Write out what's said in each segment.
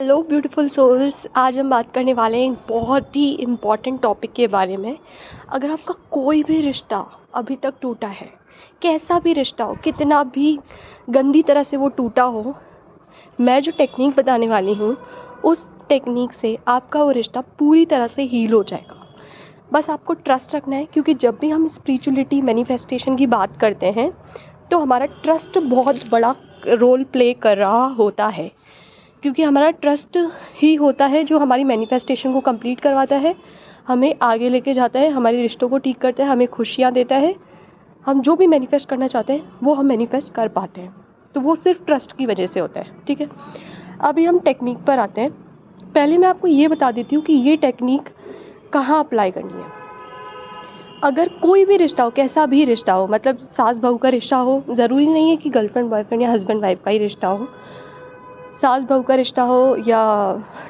Hello beautiful souls, आज हम बात करने वाले हैं एक बहुत ही इम्पॉर्टेंट टॉपिक के बारे में। अगर आपका कोई भी रिश्ता अभी तक टूटा है, कैसा भी रिश्ता हो, कितना भी गंदी तरह से वो टूटा हो, मैं जो टेक्निक बताने वाली हूँ उस टेक्निक से आपका वो रिश्ता पूरी तरह से हील हो जाएगा। बस आपको ट्रस्ट रखना है, क्योंकि जब भी हम स्पिरिचुअलिटी मैनिफेस्टेशन की बात करते हैं तो हमारा ट्रस्ट बहुत बड़ा रोल प्ले कर रहा होता है, क्योंकि हमारा ट्रस्ट ही होता है जो हमारी मैनिफेस्टेशन को कंप्लीट करवाता है, हमें आगे लेके जाता है, हमारे रिश्तों को ठीक करता है, हमें खुशियाँ देता है। हम जो भी मैनिफेस्ट करना चाहते हैं वो हम मैनिफेस्ट कर पाते हैं, तो वो सिर्फ ट्रस्ट की वजह से होता है। ठीक है, अभी हम टेक्निक पर आते हैं। पहले मैं आपको ये बता देती हूँ कि ये टेक्निक कहाँ अप्लाई करनी है। अगर कोई भी रिश्ता हो, कैसा भी रिश्ता हो, मतलब सास बहू का रिश्ता हो, ज़रूरी नहीं है कि गर्लफ्रेंड बॉयफ्रेंड या हस्बैंड वाइफ का ही रिश्ता हो, सास बहू का रिश्ता हो या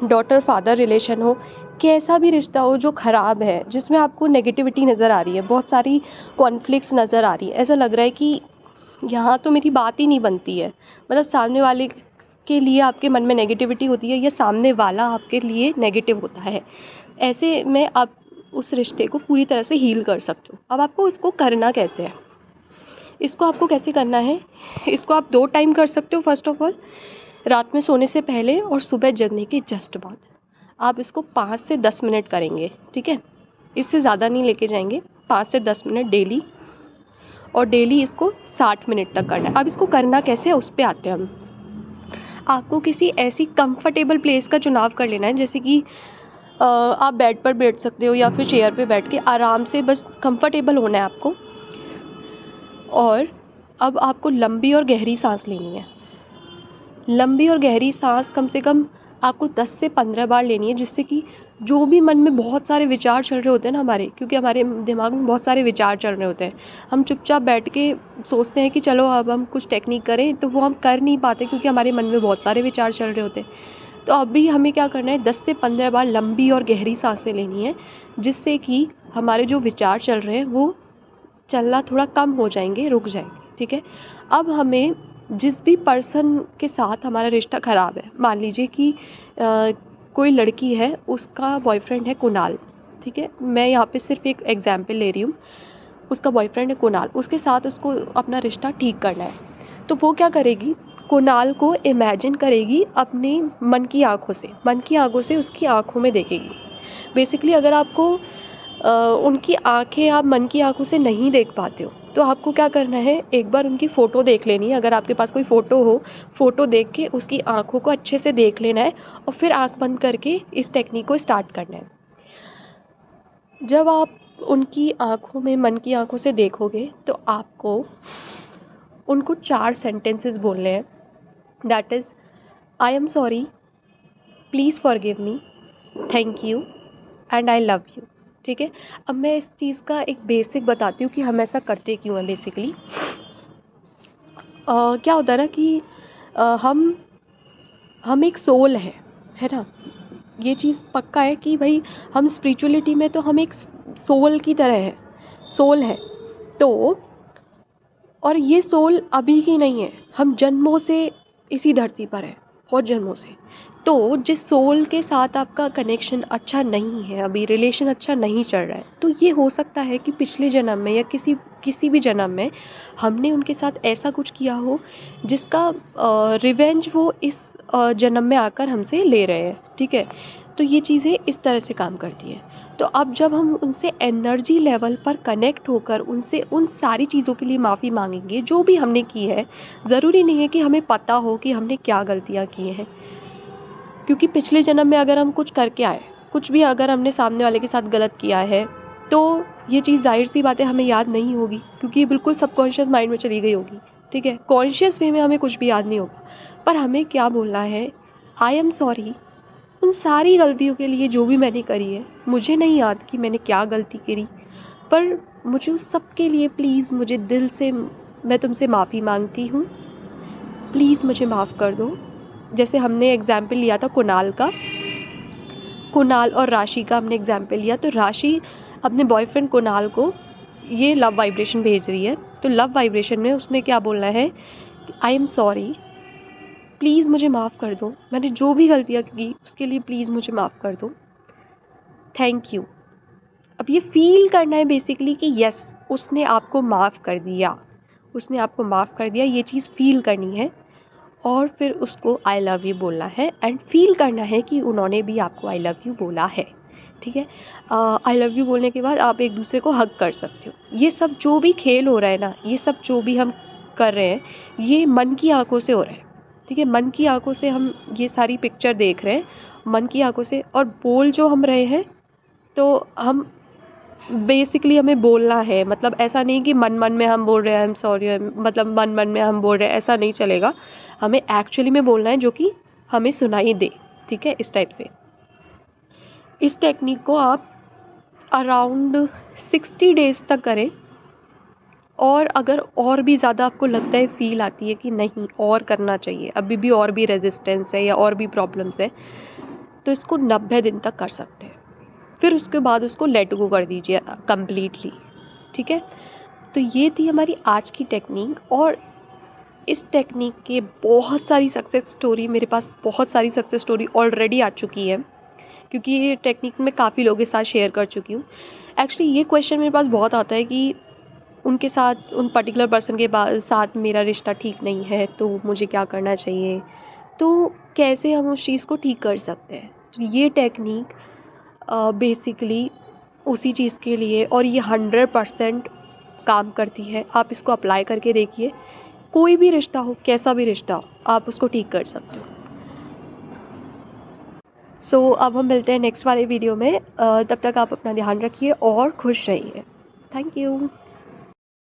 डॉटर फादर रिलेशन हो, कैसा भी रिश्ता हो जो ख़राब है, जिसमें आपको नेगेटिविटी नज़र आ रही है, बहुत सारी कॉन्फ्लिक्ट्स नज़र आ रही है, ऐसा लग रहा है कि यहाँ तो मेरी बात ही नहीं बनती है, मतलब सामने वाले के लिए आपके मन में नेगेटिविटी होती है या सामने वाला आपके लिए नेगेटिव होता है, ऐसे में आप उस रिश्ते को पूरी तरह से हील कर सकते हो। अब आपको इसको करना कैसे है, इसको आपको कैसे करना है, इसको आप 2 टाइम कर सकते हो। फर्स्ट ऑफ ऑल, रात में सोने से पहले और सुबह जगने के जस्ट बाद आप इसको 5 से 10 मिनट करेंगे। ठीक है, इससे ज़्यादा नहीं लेके जाएंगे, 5 से 10 मिनट डेली, और डेली इसको 60 मिनट तक करना है। अब इसको करना कैसे है उस पर आते हैं हम। आपको किसी ऐसी कंफर्टेबल प्लेस का चुनाव कर लेना है, जैसे कि आप बेड पर बैठ सकते हो या फिर चेयर पे बैठ के आराम से, बस कंफर्टेबल होना है आपको। और अब आपको लंबी और गहरी सांस लेनी है। लंबी और गहरी सांस कम से कम आपको 10 से 15 बार लेनी है, जिससे कि जो भी मन में बहुत सारे विचार चल रहे होते हैं ना हमारे, क्योंकि हमारे दिमाग में बहुत सारे विचार चल रहे होते हैं, हम चुपचाप बैठ के सोचते हैं कि चलो अब हम कुछ टेक्निक करें, तो वो हम कर नहीं पाते क्योंकि हमारे मन में बहुत सारे विचार चल रहे होते हैं। तो अभी हमें क्या करना है, 10 से 15 बार लंबी और गहरी सांसें लेनी है, जिससे कि हमारे जो विचार चल रहे हैं वो चलना थोड़ा कम हो जाएंगे, रुक जाएंगे। ठीक है, अब हमें जिस भी पर्सन के साथ हमारा रिश्ता ख़राब है, मान लीजिए कि कोई लड़की है, उसका बॉयफ्रेंड है कुणाल। ठीक है, मैं यहाँ पे सिर्फ एक एग्जांपल ले रही हूँ। उसका बॉयफ्रेंड है कुणाल, उसके साथ उसको अपना रिश्ता ठीक करना है, तो वो क्या करेगी, कुणाल को इमेजिन करेगी अपने मन की आँखों से, उसकी आँखों में देखेगी। बेसिकली अगर आपको उनकी आँखें, आप मन की आँखों से नहीं देख पाते हो, तो आपको क्या करना है, एक बार उनकी फ़ोटो देख लेनी है। अगर आपके पास कोई फ़ोटो हो, फ़ोटो देख के उसकी आँखों को अच्छे से देख लेना है, और फिर आँख बंद करके इस टेक्निक को स्टार्ट करना है। जब आप उनकी आँखों में, मन की आँखों से देखोगे, तो आपको उनको 4 सेंटेंसेस बोलने हैं। That is, I am sorry, please forgive me, thank you and I love you. ठीक है, अब मैं इस चीज़ का एक बेसिक बताती हूँ कि हम ऐसा करते क्यों हैं। बेसिकली क्या होता है ना कि हम एक सोल है ना, ये चीज़ पक्का है कि भाई हम स्पिरिचुअलिटी में तो हम एक सोल की तरह है, सोल है। तो और ये सोल अभी की नहीं है, हम जन्मों से इसी धरती पर है, बहुत जन्मों से। तो जिस सोल के साथ आपका कनेक्शन अच्छा नहीं है, अभी रिलेशन अच्छा नहीं चल रहा है, तो ये हो सकता है कि पिछले जन्म में या किसी भी जन्म में हमने उनके साथ ऐसा कुछ किया हो जिसका रिवेंज वो इस जन्म में आकर हमसे ले रहे हैं। ठीक है, तो ये चीज़ें इस तरह से काम करती हैं। तो अब जब हम उनसे एनर्जी लेवल पर कनेक्ट होकर उनसे उन सारी चीज़ों के लिए माफ़ी मांगेंगे जो भी हमने की है, ज़रूरी नहीं है कि हमें पता हो कि हमने क्या गलतियाँ की हैं, क्योंकि पिछले जन्म में अगर हम कुछ करके आए, कुछ भी अगर हमने सामने वाले के साथ गलत किया है, तो ये चीज़ ज़ाहिर सी बात है हमें याद नहीं होगी, क्योंकि ये बिल्कुल सबकॉन्शियस माइंड में चली गई होगी। ठीक है, कॉन्शियस वे में हमें कुछ भी याद नहीं होगा, पर हमें क्या बोलना है, आई एम सॉरी उन सारी गलतियों के लिए जो भी मैंने करी है। मुझे नहीं याद कि मैंने क्या गलती करी, पर मुझे उस सब के लिए प्लीज़, मुझे दिल से मैं तुमसे माफ़ी मांगती हूँ, प्लीज़ मुझे माफ़ कर दो। जैसे हमने एग्ज़ाम्पल लिया था कुणाल का, कुणाल और राशि का हमने एग्ज़ाम्पल लिया, तो राशि अपने बॉयफ्रेंड कुणाल को ये लव वाइब्रेशन भेज रही है, तो लव वाइब्रेशन में उसने क्या बोलना है, आई एम सॉरी, प्लीज़ मुझे माफ़ कर दो, मैंने जो भी गलतियाँ की उसके लिए प्लीज़ मुझे माफ़ कर दो, थैंक यू। अब ये फ़ील करना है बेसिकली कि यस, उसने आपको माफ़ कर दिया, उसने आपको माफ़ कर दिया, ये चीज़ फ़ील करनी है और फिर उसको आई लव यू बोलना है एंड फ़ील करना है कि उन्होंने भी आपको आई लव यू बोला है, ठीक है। आई लव यू बोलने के बाद आप एक दूसरे को हग कर सकते हो। ये सब जो भी खेल हो रहा है ना, ये सब जो भी हम कर रहे हैं, ये मन की आँखों से हो रहा है, ठीक है। मन की आँखों से हम ये सारी पिक्चर देख रहे हैं, मन की आँखों से, और बोल जो हम रहे हैं, तो हम बेसिकली हमें बोलना है, मतलब ऐसा नहीं कि मन मन में हम बोल रहे हैं आई एम सॉरी, मतलब मन मन में हम बोल रहे हैं, ऐसा नहीं चलेगा। हमें एक्चुअली में बोलना है जो कि हमें सुनाई दे, ठीक है, इस टाइप से। इस टेक्निक को आप अराउंड 60 डेज़ तक करें, और अगर और भी ज़्यादा आपको लगता है, फ़ील आती है कि नहीं और करना चाहिए, अभी भी और भी रेजिस्टेंस है या और भी प्रॉब्लम्स है, तो इसको 90 दिन तक कर सकते हैं। फिर उसके बाद उसको लेट गो कर दीजिए कंप्लीटली, ठीक है। तो ये थी हमारी आज की टेक्निक, और इस टेक्निक के बहुत सारी सक्सेस स्टोरी, मेरे पास बहुत सारी सक्सेस स्टोरी ऑलरेडी आ चुकी है, क्योंकि ये टेक्निक मैं काफ़ी लोगों के साथ शेयर कर चुकी हूँ। एक्चुअली ये क्वेश्चन मेरे पास बहुत आता है कि उनके साथ, उन पर्टिकुलर पर्सन के साथ मेरा रिश्ता ठीक नहीं है, तो मुझे क्या करना चाहिए, तो कैसे हम उस चीज़ को ठीक कर सकते हैं। तो ये टेक्निक बेसिकली उसी चीज़ के लिए, और ये 100% काम करती है। आप इसको अप्लाई करके देखिए, कोई भी रिश्ता हो, कैसा भी रिश्ता हो, आप उसको ठीक कर सकते हो। सो अब हम मिलते हैं नेक्स्ट वाले वीडियो में। तब तक आप अपना ध्यान रखिए और खुश रहिए। Thank you.